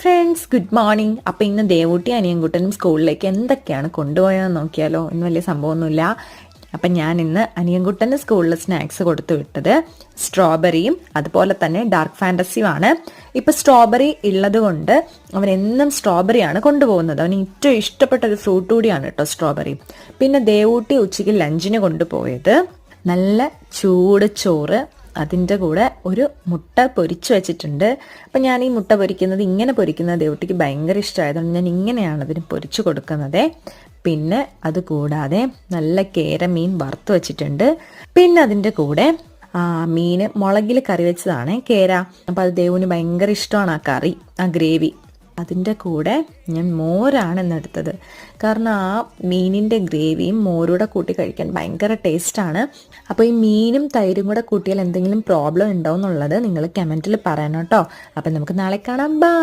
Friends, good morning. അപ്പം ഇന്ന് ദേവൂട്ടി അനിയൻകുട്ടനും സ്കൂളിലേക്ക് എന്തൊക്കെയാണ് കൊണ്ടുപോയതെന്ന് നോക്കിയാലോ. ഇന്ന് വലിയ സംഭവമൊന്നുമില്ല. അപ്പം ഞാൻ ഇന്ന് അനിയൻകുട്ടന് സ്കൂളിൽ സ്നാക്സ് കൊടുത്തു വിട്ടത് സ്ട്രോബെറിയും അതുപോലെ തന്നെ ഡാർക്ക് ഫാൻറ്റസിയുമാണ്. ഇപ്പം സ്ട്രോബെറി ഉള്ളത് കൊണ്ട് അവൻ എന്നും സ്ട്രോബെറിയാണ് കൊണ്ടുപോകുന്നത്. അവന് ഏറ്റവും ഇഷ്ടപ്പെട്ട ഒരു ഫ്രൂട്ട് കൂടിയാണ് കേട്ടോ സ്ട്രോബെറി. പിന്നെ ദേവൂട്ടി ഉച്ചയ്ക്ക് ലഞ്ചിന് കൊണ്ടുപോയത് നല്ല ചൂട് ചോറ്, അതിൻ്റെ കൂടെ ഒരു മുട്ട പൊരിച്ചു വെച്ചിട്ടുണ്ട്. അപ്പം ഞാൻ ഈ മുട്ട പൊരിക്കുന്നത് ഇങ്ങനെ പൊരിക്കുന്നത് ദേവൂട്ടിക്ക് ഭയങ്കര ഇഷ്ടമായതുകൊണ്ട് ഞാൻ ഇങ്ങനെയാണ് അതിന് പൊരിച്ചു കൊടുക്കുന്നത്. പിന്നെ അത് കൂടാതെ നല്ല കേരമീൻ വറുത്ത് വെച്ചിട്ടുണ്ട്. പിന്നെ അതിൻ്റെ കൂടെ മീൻ മുളകിൽ കറി വെച്ചതാണ് കേര. അപ്പം അത് ദേവുവിന് ഭയങ്കര ഇഷ്ടമാണ് ആ കറി, ആ ഗ്രേവി. അതിൻ്റെ കൂടെ ഞാൻ മോരാണ് ഇന്നെടുത്തത്. കാരണം ആ മീനിൻ്റെ ഗ്രേവിയും മോരൂടെ കൂട്ടി കഴിക്കാൻ ഭയങ്കര ടേസ്റ്റാണ്. അപ്പോൾ ഈ മീനും തൈരും കൂടെ കൂട്ടിയാൽ എന്തെങ്കിലും പ്രോബ്ലം ഉണ്ടോ എന്നുള്ളത് നിങ്ങൾ കമൻറ്റിൽ പറയണം കേട്ടോ. അപ്പം നമുക്ക് നാളെ കാണാം. ബൈ.